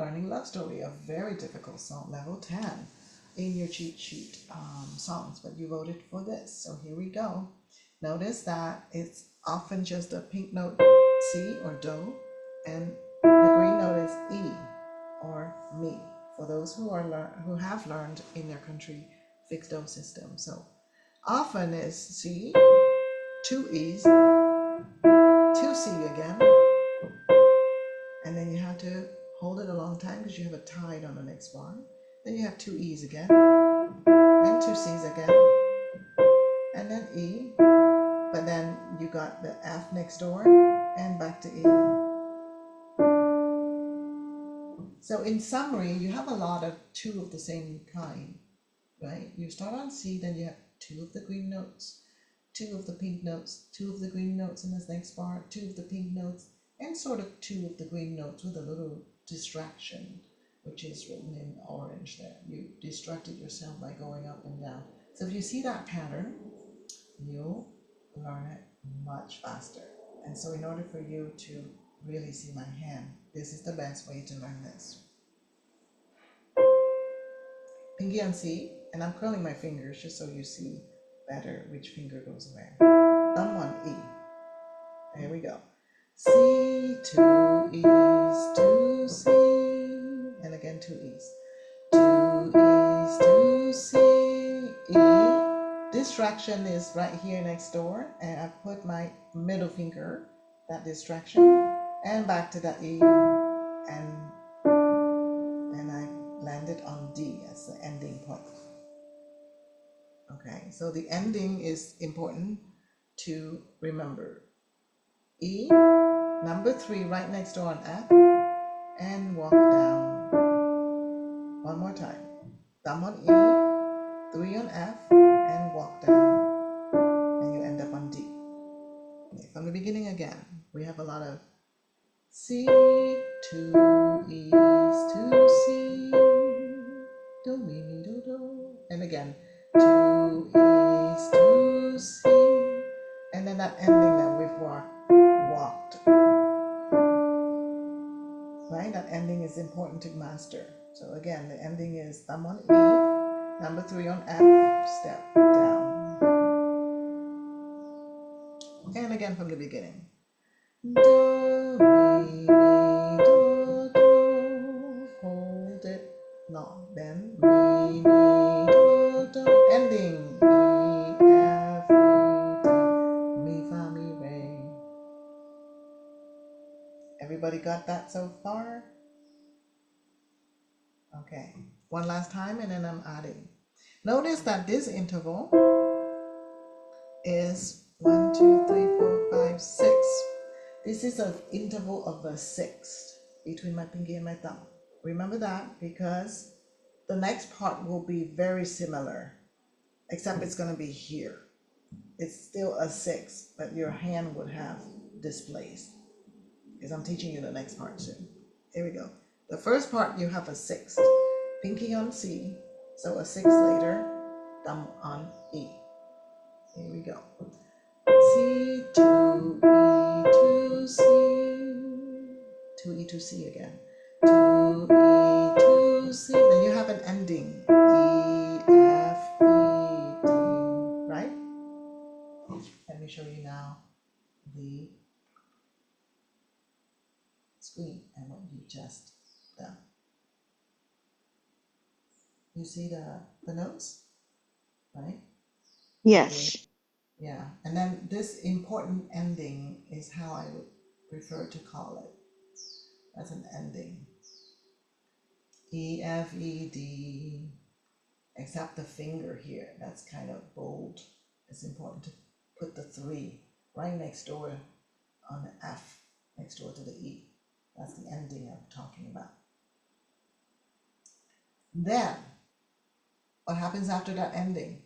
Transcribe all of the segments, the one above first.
learning Love Story, a very difficult song, level 10 in your cheat sheet songs, but you voted for this. So here we go. Notice that it's often just a pink note C or Do, and the green note is E or Mi for those who have learned in their country fixed Do system. So often is C, 2 E's, 2 C again, and then you have to hold it a long time because you have a tide on the next bar. Then you have 2 E's again, and 2 C's again, and then E, but then you got the F next door, and back to E. So in summary, you have a lot of 2 of the same kind, right? You start on C, then you have 2 of the green notes, 2 of the pink notes, 2 of the green notes in this next bar, 2 of the pink notes, and sort of 2 of the green notes with a little distraction, which is written in orange there. You distracted yourself by going up and down. So if you see that pattern, you'll learn it much faster. And so in order for you to really see my hand, this is the best way to learn this. Pinky on C, and I'm curling my fingers just so you see better which finger goes where. Thumb on E. Here we go. C, 2 E's, 2 C, and again 2 E's. 2 E's, 2 C, E. Distraction is right here next door, and I put my middle finger, that distraction, and back to that E, and I landed on D as the ending point. Okay, so the ending is important to remember. E, number 3 right next door on F, and walk down. One more time. Thumb on E, 3 on F, and walk down. And you end up on D. Okay, from the beginning again, we have a lot of C, 2 E's, 2 C, Do, Mi, Mi, Do, Do. And again, 2 E's, 2 C. And then that ending that we've walked. Right? That ending is important to master. So again, the ending is thumb on E, number 3 on F, step down. And again from the beginning. Do, mi, mi, do, do. Hold it long. Then mi, mi, do, do. Ending. E, F, E, D. Mi, fa, mi, re. Everybody got that so far? Okay. One last time and then I'm adding. Notice that this interval is 1, 2, 3, 4, 5, 6. This is an interval of a sixth between my pinky and my thumb. Remember that because the next part will be very similar, except it's going to be here. It's still a sixth, but your hand would have displaced because I'm teaching you the next part soon. Here we go. The first part you have a sixth, pinky on C, so a sixth later, thumb on E. Here we go. C, 2, E, 2, C, 2 E, 2 C again. 2 E, 2 C. Then you have an ending. E, F, E, D. Right? Let me show you now the screen and what you just done. You see the notes, right? Yes. Yeah, and then this important ending is how I would prefer to call it. As an ending. E, F, E, D, except the finger here. That's kind of bold. It's important to put the 3 right next door on the F, next door to the E. That's the ending I'm talking about. Then, what happens after that ending?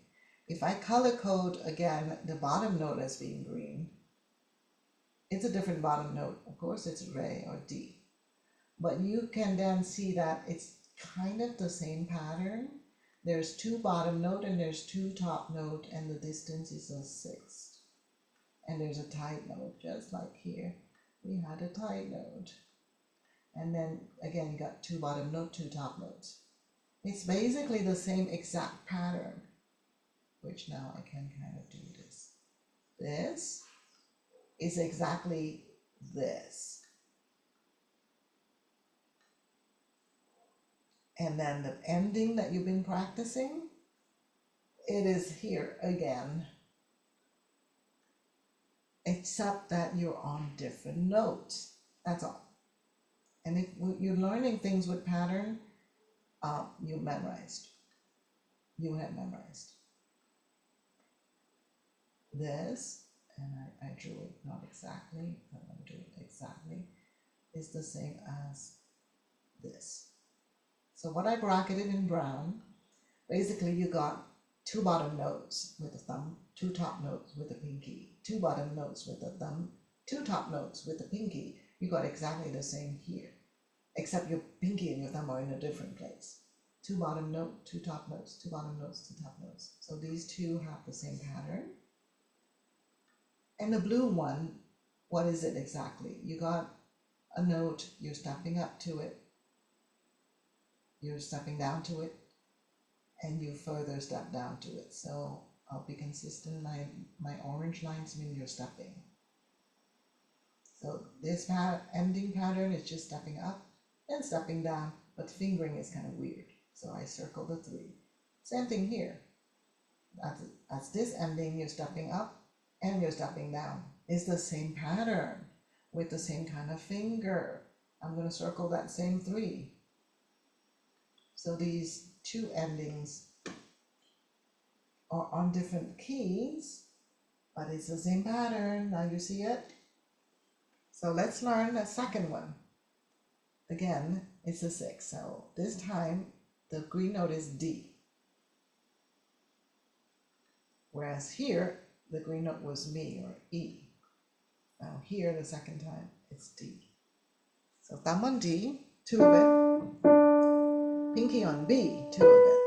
If I color code again the bottom note as being green, it's a different bottom note. Of course, it's Re or D. But you can then see that it's kind of the same pattern. There's 2 bottom note and there's 2 top note, and the distance is a sixth. And there's a tight note, just like here. We had a tight note. And then again, you got 2 bottom note, 2 top notes. It's basically the same exact pattern, which now I can kind of do this. This is exactly this. And then the ending that you've been practicing, it is here again, except that you're on different notes. That's all. And if you're learning things with pattern, you memorized. You have memorized. This, and I drew it not exactly, but I'm doing it exactly, is the same as this. So what I bracketed in brown, basically you got 2 bottom notes with the thumb, 2 top notes with the pinky, 2 bottom notes with the thumb, 2 top notes with the pinky. You got exactly the same here, except your pinky and your thumb are in a different place. 2 bottom note, 2 top notes, 2 bottom notes, 2 top notes. So these two have the same pattern. And the blue one, what is it exactly? You got a note, you're stepping up to it, you're stepping down to it, and you further step down to it. So I'll be consistent. My orange lines mean you're stepping. So this ending pattern is just stepping up and stepping down, but fingering is kind of weird. So I circle the 3. Same thing here. That's this ending, you're stepping up and you're stepping down. It's the same pattern with the same kind of finger. I'm going to circle that same 3. So these 2 endings are on different keys, but it's the same pattern. Now you see it? So let's learn the second one. Again, it's a 6. So this time the green note is D. Whereas here, the green note was Mi or E. Now here, the second time, it's D. So thumb on D, 2 of it. Pinky on B, 2 of it.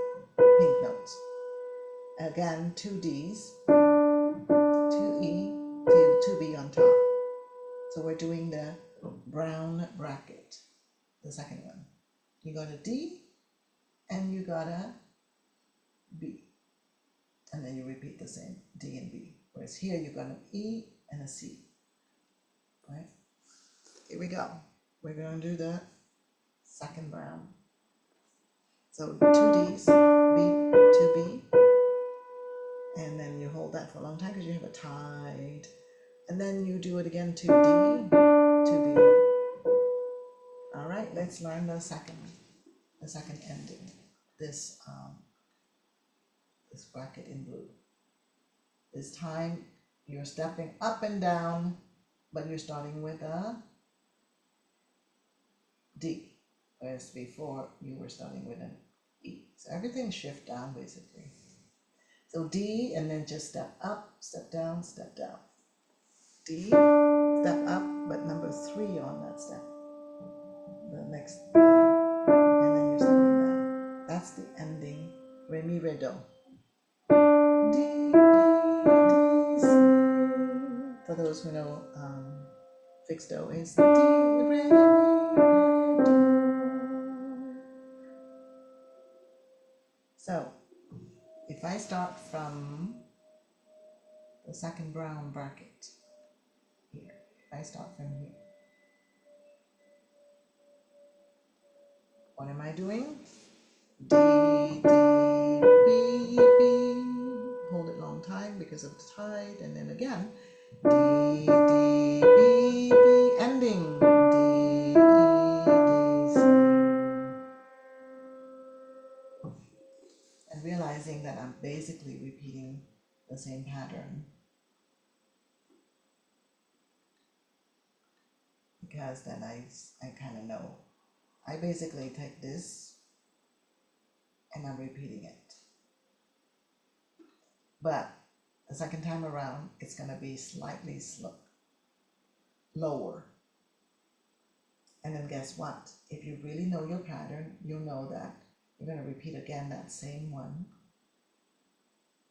Pink notes. Again, 2 Ds, 2 E, 2 B on top. So we're doing the brown bracket, the second one. You got a D and you got a B. And then you repeat the same, D and B. Whereas here you got an E and a C. Right? Here we go. We're going to do the second brown. So 2 Ds, B, 2 B. And then you hold that for a long time because you have a tied. And then you do it again, 2 D, 2 B. All right, let's learn the second ending. This bracket in blue. This time you're stepping up and down, but you're starting with a D, whereas before you were starting with an E. So everything shift down basically. So D, and then just step up, step down, step down. D, step up, but number 3 on that step. The next D, and then you're stepping down. That's the ending. Re, mi, re, do. D, E, D, C. For those who know fixed do is D, re, mi, re, do. So if I start from the second brown bracket here, if I start from here, what am I doing? D, D, B, B. Hold it long time because of the tied, and then again, D, D, B, B, ending, D, E, D, C. And realizing that I'm basically repeating the same pattern. Because then I kind of know. I basically take this and I'm repeating it. But the second time around, it's going to be slightly lower. And then guess what? If you really know your pattern, you'll know that you're going to repeat again that same one.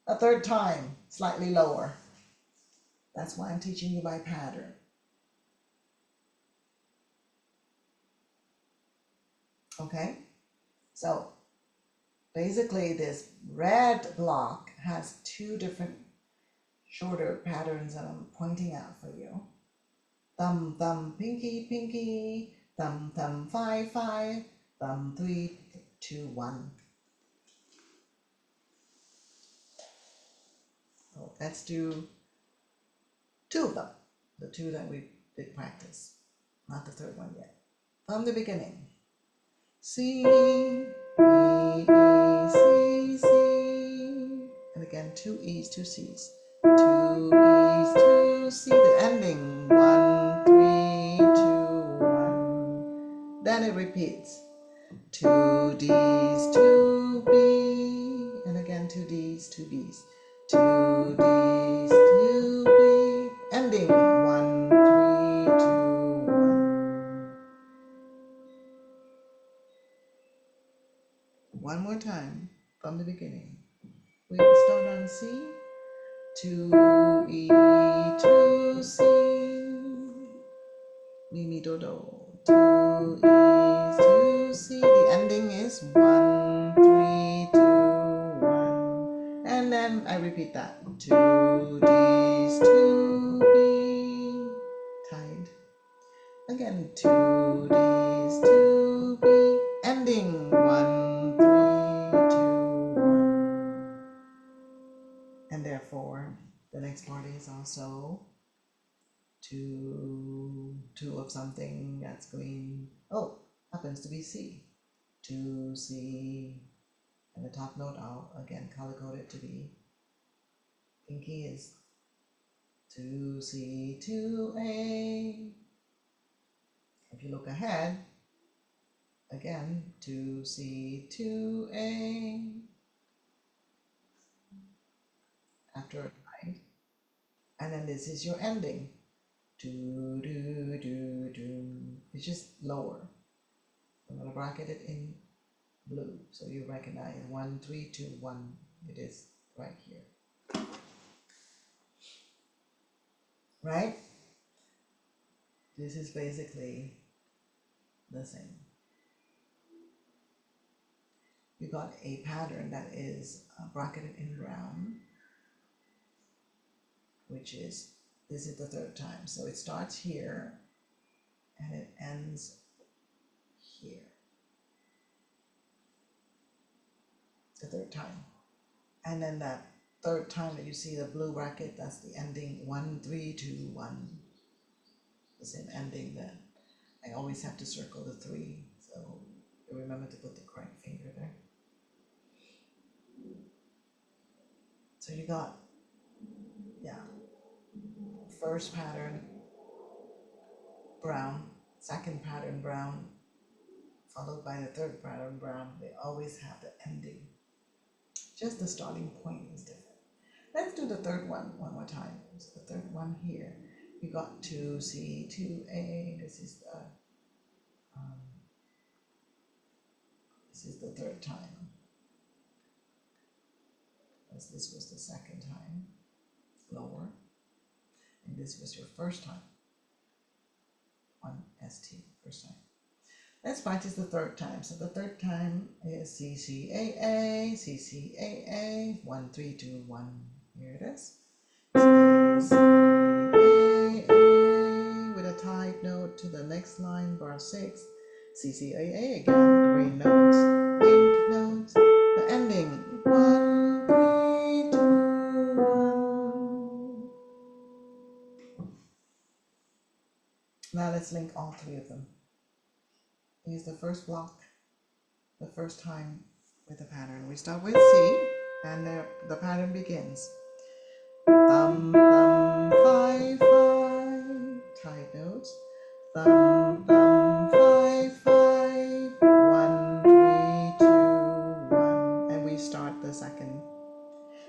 A third time, slightly lower. That's why I'm teaching you by pattern. Okay, so basically this red block has two different shorter patterns that I'm pointing out for you. Thumb, thumb, pinky, pinky, thumb, thumb, 5, 5, thumb, 3, 2, 1. So let's do two of them, the two that we did practice, not the third one yet. From the beginning. C, E, E, C, C. And again, two E's, two C's. Two E's, two C. The ending. 1, 3, 2, 1. Then it repeats. Two D's, two B. And again, two D's, two B's. Two D's, two B. Ending. 1, 3, 2, 1. One more time from the beginning. We start on C. Two E, two C. Mi, mi, do, do. Two E's, two C. The ending is 1, 3, 2, 1. And then I repeat that. Two D's, two B. Tied. Again, two D's, two B. Ending 1, 3, 2, 1. And therefore, the next part is also two of something that's going, oh, happens to be C. 2 C, and the top note I'll again color code it to be pinky is 2 C, 2 A. If you look ahead, again 2 C, 2 A. After a time, and then this is your ending. Do, do, do, do. It's just lower. I'm going to bracket it in blue so you recognize 1, 3, 2, 1. It is right here. Right? This is basically the same. You got a pattern that is bracketed in brown, which is, this is the third time. So it starts here and it ends here. The third time. And then that third time that you see the blue bracket, that's the ending 1, 3, 2, 1. The same ending that I always have to circle the 3. So you remember to put the correct finger there. So you got, yeah, first pattern brown, second pattern brown, followed by the third pattern brown. They always have the ending. Just the starting point is different. Let's do the third one more time. So the third one here, we got 2C, 2A. This is the third time. As this was the second time, lower, and this was your first time. 1ST, first time. Let's practice the third time. So the third time is CCAA, CCAA, 1, 3, 2, 1. Here it is. CCAA with a tied note to the next line, bar 6. CCAA again, green notes, pink notes, the ending 1, 3, 2, 1. Now let's link all three of them. Here's the first block, the first time with the pattern. We start with C, and the pattern begins. Thumb, thumb, 5, 5, tied notes. Thumb, thumb, 5, 5, 1, 3, 2, 1. And we start the second.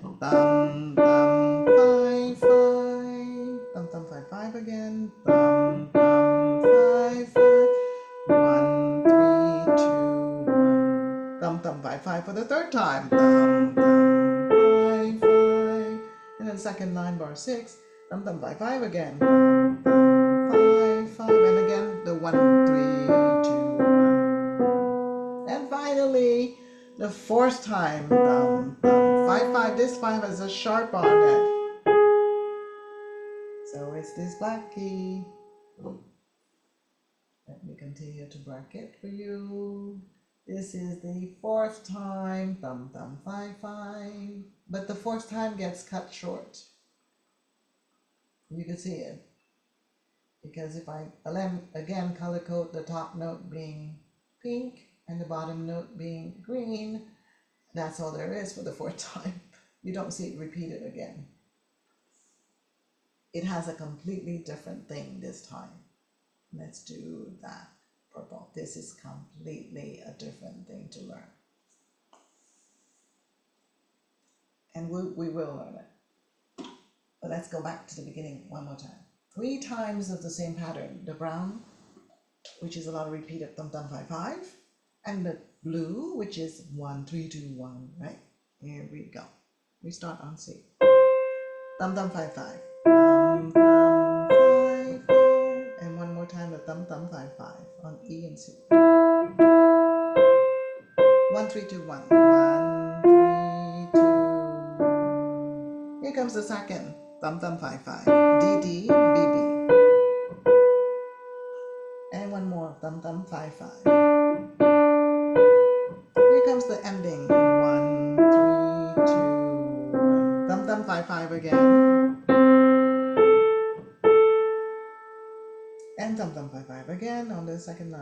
Thumb, thumb, 5, 5, thumb, thumb, 5, 5 again. Thumb, thumb, 5, 5, 1, 3, 2, 1. Thumb, thumb, 5, 5 for the third time. Thumb, thumb, 5, 5. And then second line, bar 6. Thumb, thumb, 5, 5 again. Thumb, thumb, 5, 5. And again, the 1, 3, 2, 1. really the fourth time. Thumb, thumb, 5, 5. This 5 has a sharp on it. So it's this black key. Let me continue to bracket for you. This is the fourth time. Thumb, thumb, 5, 5. But the fourth time gets cut short. You can see it. Because if I, again, color code the top note being pink and the bottom note being green, that's all there is for the fourth time. You don't see it repeated again. It has a completely different thing this time. Let's do that purple. This is completely a different thing to learn. And we will learn it. But let's go back to the beginning one more time. 3 times of the same pattern. The brown, which is a lot of repeated thumb, thumb, 5, 5. And the blue, which is 1, 3, 2, 1, right? Here we go. We start on C. Thumb, thumb, 5, 5. Thumb, thumb, 5, 5. And one more time, the thumb, thumb, 5, 5 on E and C. 1, 3, 2, 1. 1, 3, 2. Here comes the second. Thumb, thumb, 5, 5. D, D, B, B. And one more. Thumb, thumb, 5, 5. Here comes the ending. 1, 3, 2, 1. Thumb, thumb, 5, 5 again. And thumb, thumb, 5, 5 again on the second line.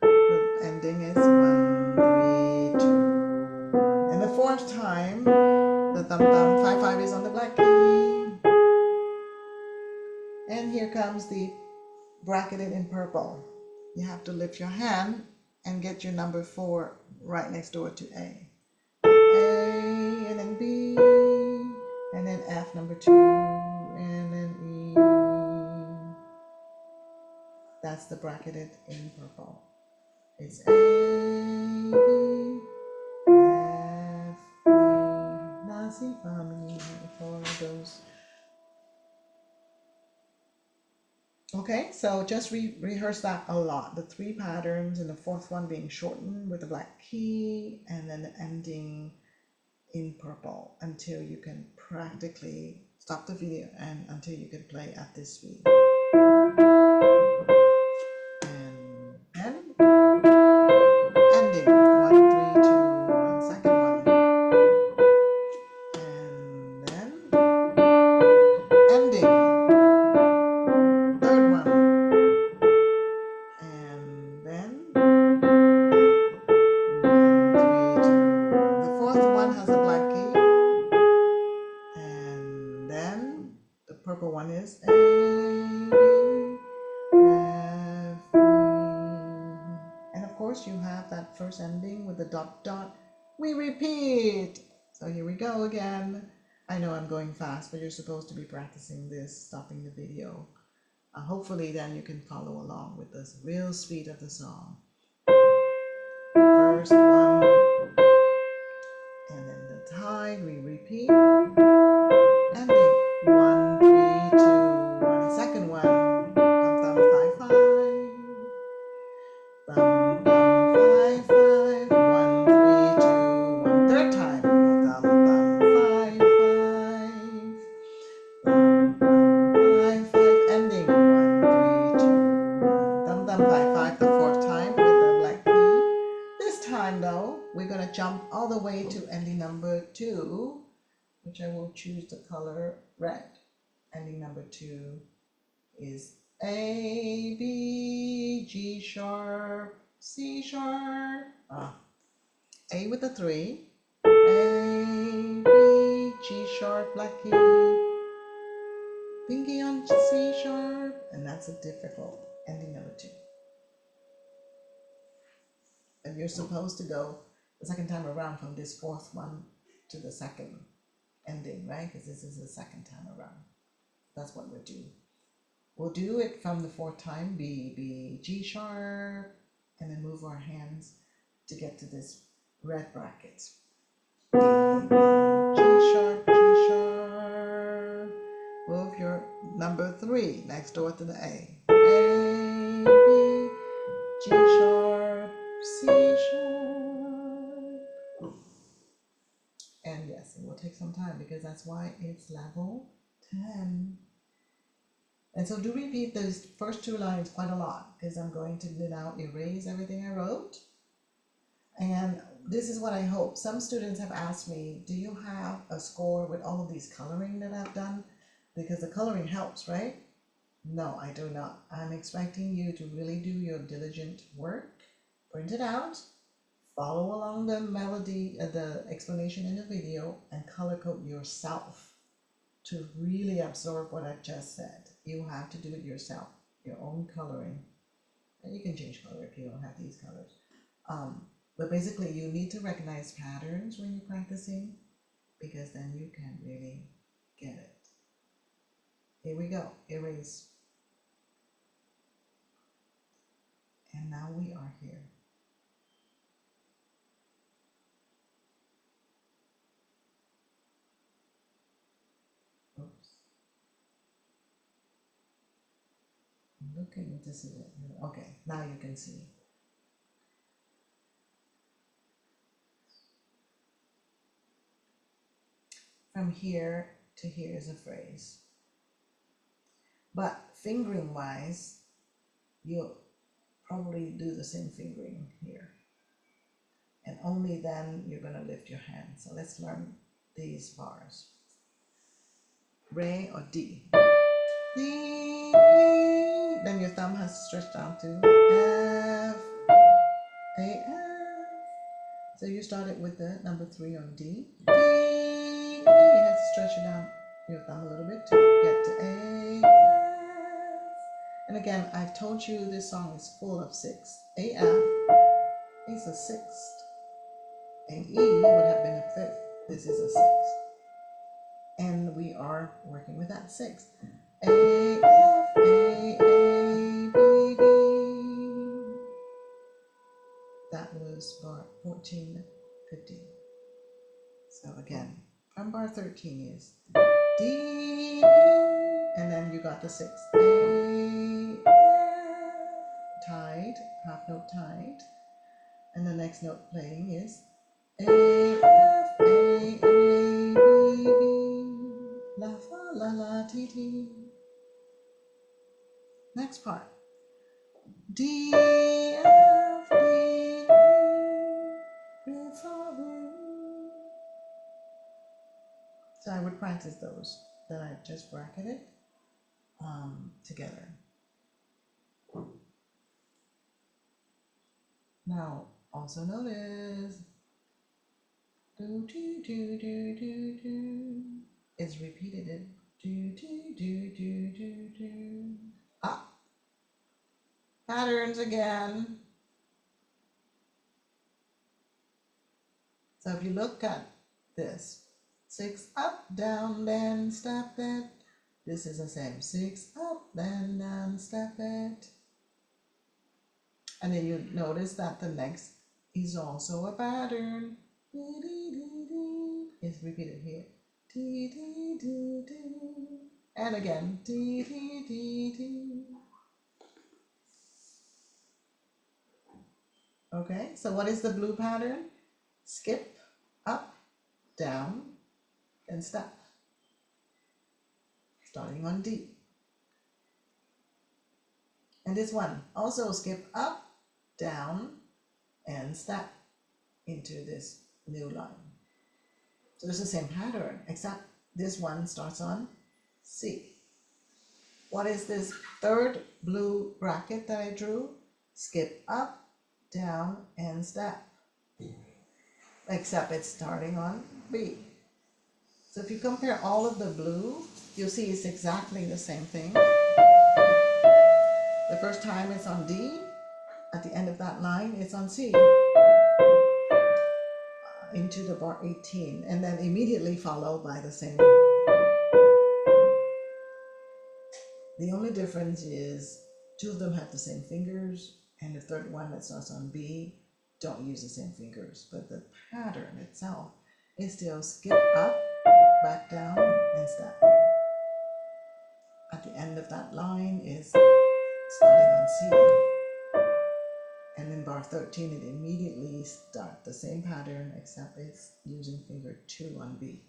The ending is 1, 3, 2, 1. And the fourth time, the thumb, thumb, 5, 5 is on the black key. And here comes the bracketed in purple. You have to lift your hand and get your number 4 right next door to A. A, and then B, and then F number 2, and then E. That's the bracketed in purple. It's A, B, F, E, La, Si, Fa, Mi, for those. Okay, so just rehearse that a lot. The 3 patterns and the fourth one being shortened with the black key and then the ending in purple until you can practically stop the video and until you can play at this speed. And ending 1, 3, 2, 1, second one. And then ending. Third one. And then 1, 3, 2, 1. The fourth one has a black key. And then the purple one is A, B, F, E. And of course you have that first ending with the dot dot. We repeat. So here we go again. I know I'm going fast, but you're supposed to be practicing this, stopping the video. Hopefully then you can follow along with the real speed of the song. First one, and then the tide, we repeat. Ending 1, 3, 2, 1. Second one, thumb, thumb, 5, 5. Thumb, thumb, 5, 5. 1, 3, 2, 1. Third time, thumb, thumb, 5, 5. Thumb, thumb, 5, 5. Ending 1, 3, 2, 1. Thumb, thumb, 5, 5. The fourth time with the black key. This time though, we're gonna jump all the way to ending number 2. Which I will choose the color red. Ending number 2 is A, B, G sharp, C sharp. A with the 3. A, B, G sharp, black key. Pinky on C sharp. And that's a difficult ending number 2. And you're supposed to go the second time around from this fourth one to the second ending, right? Because this is the second time around. That's what we'll do. We'll do it from the fourth time, B, B, G sharp, and then move our hands to get to this red bracket. B, B, G sharp, G sharp. Move your number 3 next door to the A. A, B, G sharp, take some time because that's why it's level 10. And so do repeat those first 2 lines quite a lot because I'm going to now erase everything I wrote. And this is what I hope. Some students have asked me, do you have a score with all of these coloring that I've done? Because the coloring helps, right? No, I do not. I'm expecting you to really do your diligent work, print it out, follow along the melody, the explanation in the video, and color code yourself to really absorb what I just said. You have to do it yourself, your own coloring. And you can change color if you don't have these colors. But basically, you need to recognize patterns when you're practicing because then you can really get it. Here we go, erase. And now we are here. Oops. I'm looking to see it. Okay, now you can see. From here to here is a phrase. But fingering wise, you'll probably do the same fingering here. And only then you're going to lift your hand. So let's learn these bars. Re or D. D. Then your thumb has to stretch down to F. A, F. So you started with the number 3 on D. D. You have to stretch it down your thumb a little bit to get to A, F. And again, I've told you this song is full of 6. A, F is a 6th. And E would have been a 5th. This is a 6th. And we are working with that 6th. A, F, A, B, D. That was bar 14, 15. So again, from bar 13 is D, and then you got the 6th. A, F, tied, half note tied. And the next note playing is A, F, A, B, B, la, fa, la, la, ti, ti. Next part. D, F, D, re, fa, re. So I would practice those that I just bracketed together. Now, also notice do, do, do, do, do, do. It's repeated it. Do, do, do, do, do, do. Ah, patterns again. So if you look at this, 6 up, down, then step it. This is the same. 6 up, then down, step it. And then you notice that the next is also a pattern. It's repeated here. And again. Okay, so what is the blue pattern? Skip, up, down, and step. Starting on D. And this one, also skip up, down, and step into this new line. So it's the same pattern, except this one starts on C. What is this third blue bracket that I drew? Skip up, down, and step. Except it's starting on B. So if you compare all of the blue, you'll see it's exactly the same thing. The first time it's on D, at the end of that line it's on C. Into the bar 18, and then immediately followed by the same. The only difference is 2 of them have the same fingers, and the third one that starts on B don't use the same fingers, but the pattern itself is still skip up, back down, and step. At the end of that line is starting on C. And in bar 13, it immediately starts the same pattern, except it's using finger 2 on B.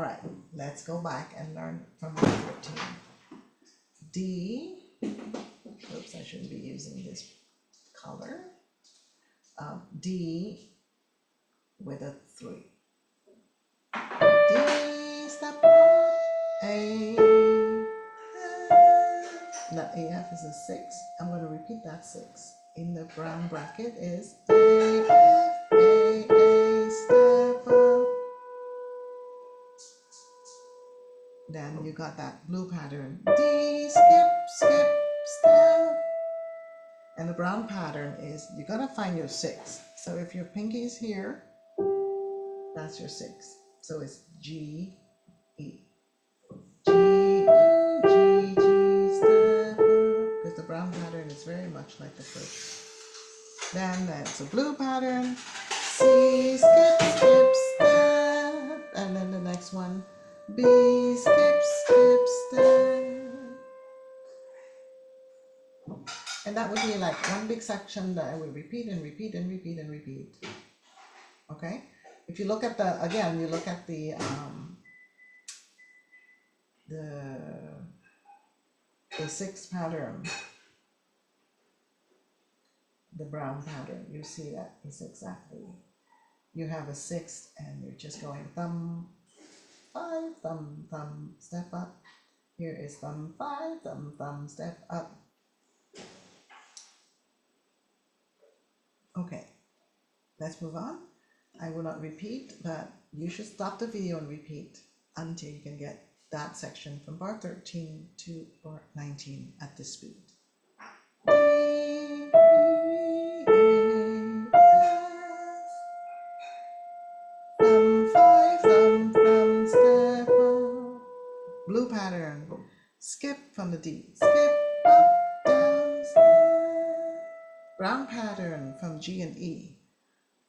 All right, let's go back and learn from bar 13. D, oops, I shouldn't be using this color. D with a 3. D, step up, A, F. Now AF is a 6. I'm going to repeat that 6. In the brown bracket is A, F, A, step up. Then you got that blue pattern, D, skip, skip, step. And the brown pattern is, you gotta find your 6. So if your pinky is here, that's your 6. So it's G, E. G, E, G, G, step up. Because the brown pattern is very much like the first. Then there's a blue pattern, C, skip, skip, step. And then the next one, B, skip, skip, step. And that would be like one big section that I will repeat and repeat and repeat and repeat. Okay? If you look at the, again, you look at the sixth pattern, the brown pattern, you see that is exactly, you have a sixth and you're just going thumb, 5, thumb, thumb, step up. Here is thumb, 5, thumb, thumb, step up. Okay, let's move on. I will not repeat, but you should stop the video and repeat until you can get that section from bar 13 to bar 19 at this speed. Thumb, 5, thumb, thumb, step up. Blue pattern, skip from the D, skip up, down, step. Brown pattern from G and E,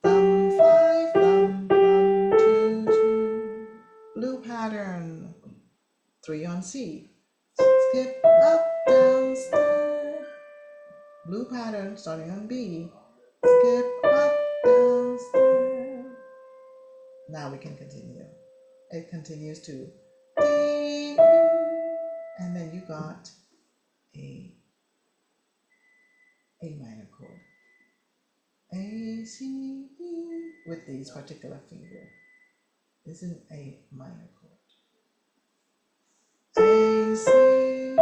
thumb, 5, thumb, thumb, 2, 2. Blue pattern, 3 on C, skip up, down, step. Blue pattern starting on B, skip up, down, step. Now we can continue. It continues to D, and then you got a minor chord. A, C, E, with these particular finger. This is a minor chord. A, C, E,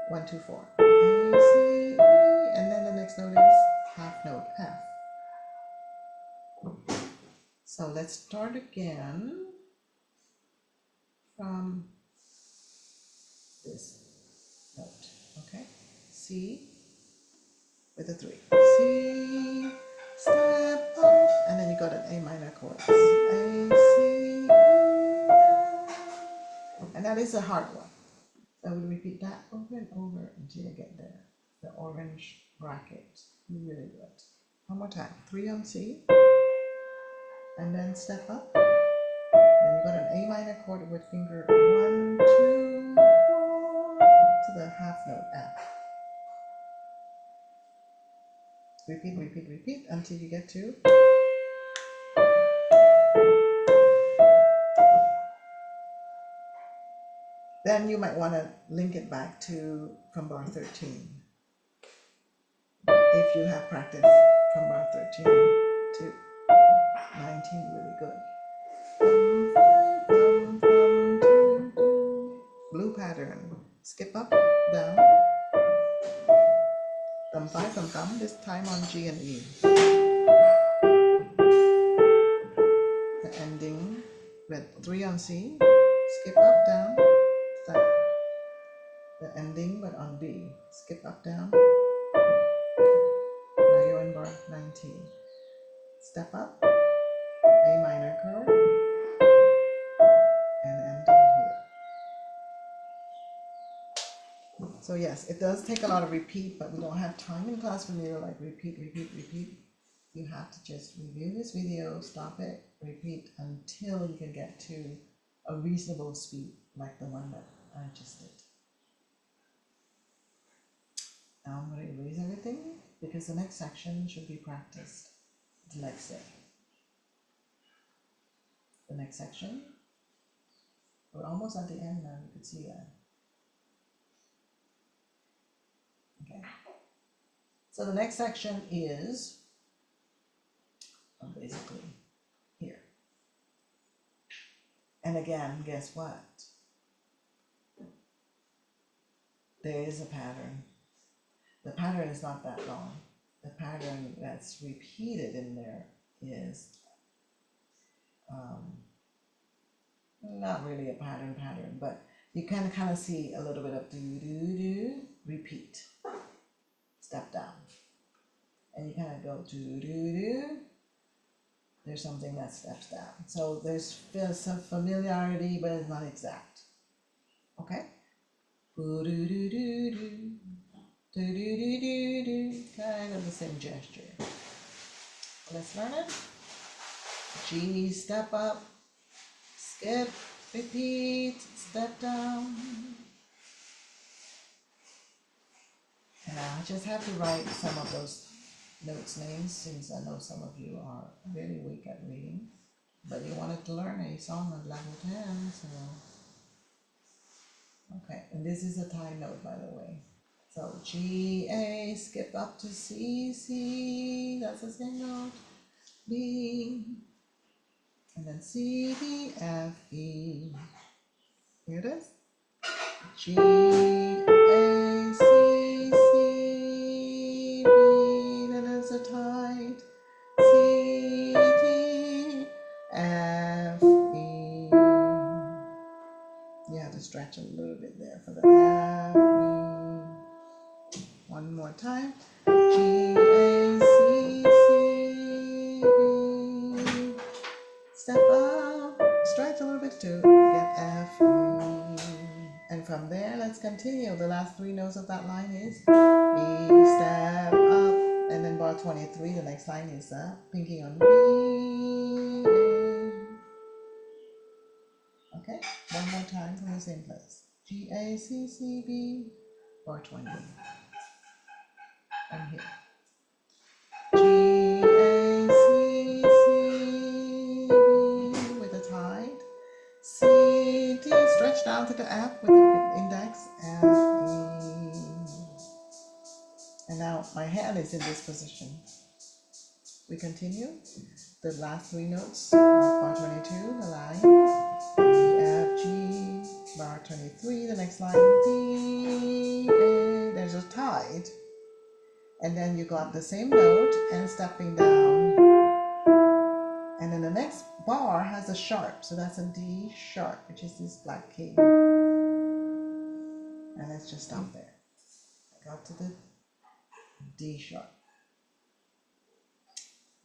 1, 2, 4. A, C, E, and then the next note is half note F. So let's start again from this note, okay? C with a 3. C, step up, and then you got an A minor chord. A, C, E, and that is a hard one. So I will repeat that over and over until you get there. The orange bracket, really good. One more time, 3 on C, and then step up. Then you got an A minor chord with finger 1, 2, 4 to the half note F. Repeat, repeat, repeat until you get to then you might want to link it back to from bar 13 if you have practiced from bar 13 to 19 really good. Thumb, 5, thumb, thumb, 2, 2. Blue pattern, skip up, down, thumb, 5, thumb, thumb, this time on G and E. The ending with 3 on C, skip up, down, step. The ending but on B, skip up, down. Now you're in bar 19. Step up, A minor chord, and ending here. So yes, it does take a lot of repeat, but we don't have time in class for me to like repeat, repeat, repeat. You have to just review this video, stop it, repeat until you can get to a reasonable speed like the one that I just did. Now I'm going to erase everything because the next section should be practiced the next day. The next section We're almost at the end now, you could see that. Okay. So the next section is basically here. And again, guess what? There is a pattern. The pattern is not that long. The pattern that's repeated in there is not really a pattern, but you can kind of see a little bit of do, repeat, step down. And you kind of go do, there's something that steps down. So there's some familiarity, but it's not exact. Okay? Do, kind of the same gesture. Let's learn it. G, step up, skip, repeat, step down. And I just have to write some of those notes names since I know some of you are really weak at reading. But you wanted to learn a song at level 10, so. Okay, and this is a time note, by the way. So G, A, skip up to C, C, that's the same note. B, and then C, D, F, E. Here it is. G, A, C, C, B, then there's a tight. C, D, F, E. You have to stretch a little bit there for the F, E. One more time. G, A, C, C, B. Step up, stretch a little bit to get F, E. And from there, let's continue. The last three notes of that line is B, step up, and then bar 23, the next line is pinky on B, A. Okay, one more time from the same place. G, A, C, C, B, bar 20. And here. G, A, C, C, B with a tight. C, D, stretch down to the F with the index, F, E. And now my hand is in this position. We continue. The last three notes of bar 22, the line E, F, G, bar 23, the next line D, A. There's a tight. And then you got the same note and stepping down. And then the next bar has a sharp, so that's a D sharp, which is this black key. And let's just stop there. I got to the D sharp.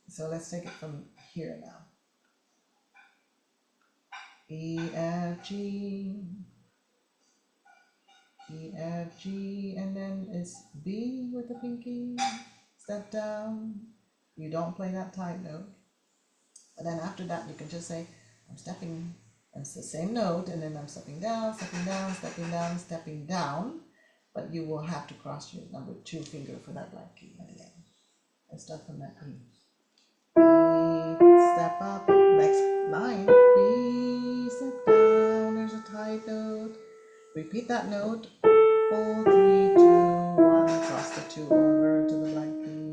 So let's take it from here now. E, F, G, E, F, G, and then it's B with the pinky, step down. You don't play that tight note. And then after that, you can just say, I'm stepping, and it's the same note, and then I'm stepping down, stepping down, stepping down, stepping down. But you will have to cross your number 2 finger for that black key at the end. Let's start from that E. B, step up, next line, B, step down, there's a tight note. Repeat that note, 4, 3, 2, 1, cross the 2 over to the black key.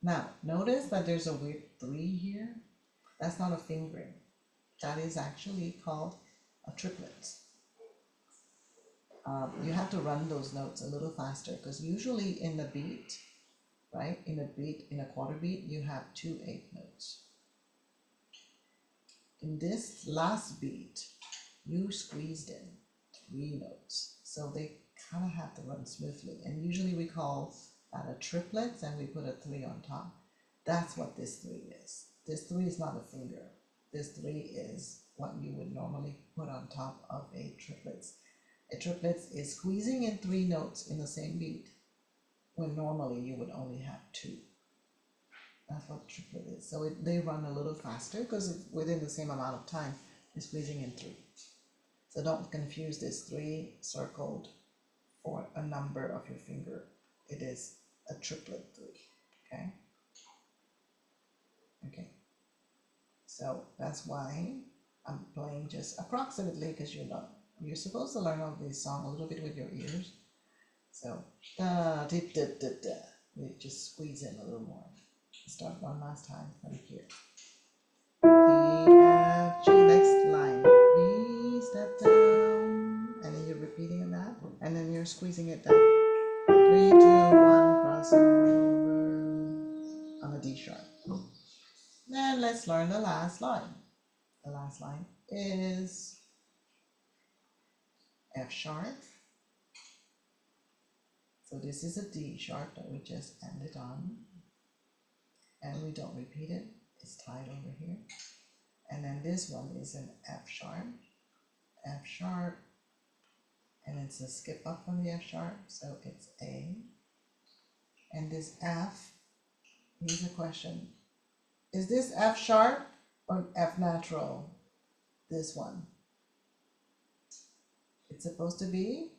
Now, notice that there's a weird 3 here. That's not a fingering. That is actually called a triplet. You have to run those notes a little faster because usually in the beat, right, in a quarter beat, you have 2 8th notes. In this last beat, you squeezed in 3 notes. So they kind of have to run smoothly. And usually we call that a triplet and we put a 3 on top. That's what this 3 is. This 3 is not a finger. This 3 is what you would normally put on top of a triplet. A triplet is squeezing in 3 notes in the same beat when normally you would only have 2. That's what a triplet is. So they run a little faster because within the same amount of time you're squeezing in 3. So don't confuse this 3 circled for a number of your finger. It is a triplet 3. Okay? Okay. So that's why I'm playing just approximately, because you're supposed to learn all these songs a little bit with your ears. So da da da da da. We just squeeze in a little more. Start one last time from here. D, F, G, next line. B, step down, and then you're repeating that, and then you're squeezing it down. 3, 2, 1, crossover on a D sharp. Then let's learn the last line. The last line is F sharp. So this is a D sharp that we just ended on, and we don't repeat it. It's tied over here. And then this one is an F sharp, and it's a skip up from the F sharp, so it's A. And this F, here's a question. Is this F sharp or F natural? This one. It's supposed to be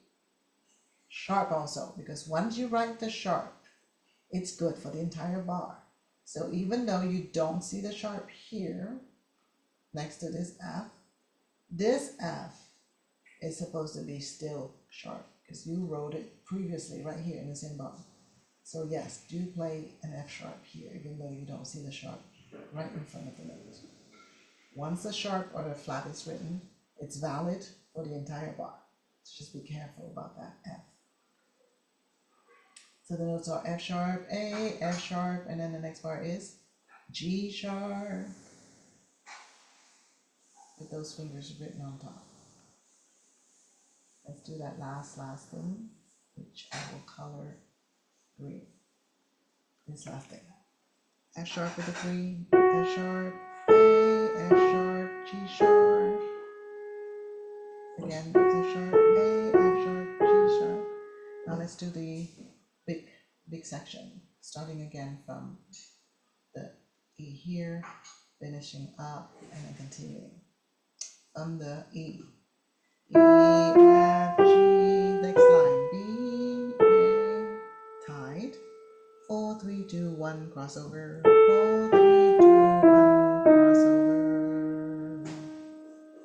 sharp also, because once you write the sharp, it's good for the entire bar. So even though you don't see the sharp here, next to this F is supposed to be still sharp, because you wrote it previously right here in the same bar. So yes, do play an F sharp here, even though you don't see the sharp right in front of the note. Once the sharp or the flat is written, it's valid for the entire bar. So just be careful about that F. So the notes are F sharp, A, F sharp, and then the next bar is G sharp, with those fingers written on top. Let's do that last thing, which I will color green. This last thing. F sharp with a 3, F sharp, A, F sharp, G sharp. Again, F sharp, A, F sharp, G sharp. Now let's do the big section, starting again from the E here, finishing up, and then continuing. From the E, F, G, next line, B, A, tied. 4, 3, 2, 1, crossover. 4, 3, 2, 1, crossover.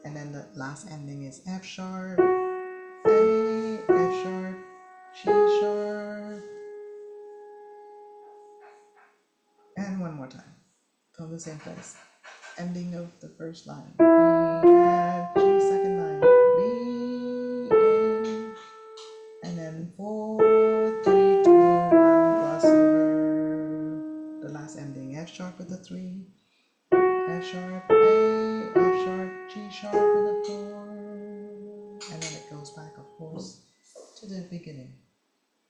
And then the last ending is F sharp, A, F sharp, G sharp. And one more time from the same place. Ending of the first line. B, F, G, second line. B, A. And then 4, 3, 2, 1, crossover. The last ending. F sharp with the 3. F sharp, A, F sharp, G sharp with a 4. And then it goes back, of course, to the beginning.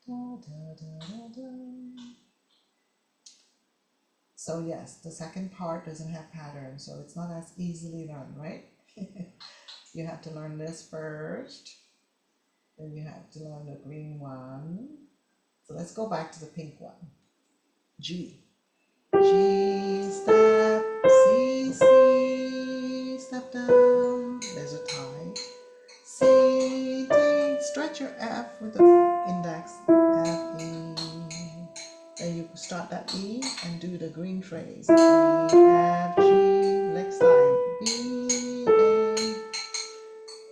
Da, da, da, da, da. So yes, the second part doesn't have pattern, so it's not as easily learned, right? You have to learn this first, then you have to learn the green one. So let's go back to the pink one. G. G, step, C, C, step down. There's a tie. C, D, stretch your F with the index, F, E. Then you start that E and do the green phrase. E, F, G, next line, B, A.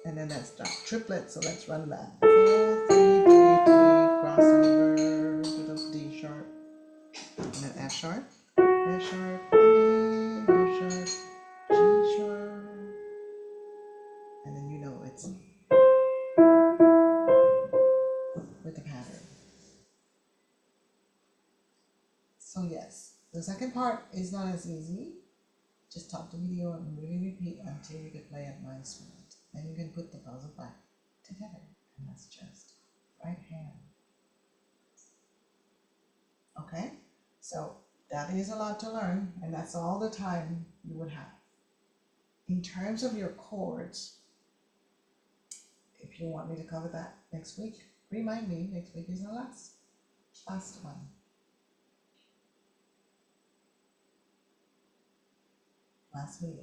And then that's that triplet, so let's run that. 4, 3, 3, 3, crossover to the D sharp. And then F sharp, F sharp, A, F sharp, G sharp. And then you know it's with the pattern. So yes, the second part is not as easy. Just stop the video and really repeat until you can play at my speed. Then you can put the puzzle back together. And that's just right hand. Okay? So that is a lot to learn, and that's all the time you would have. In terms of your chords, if you want me to cover that next week, remind me. Next week is the last one. Last meeting.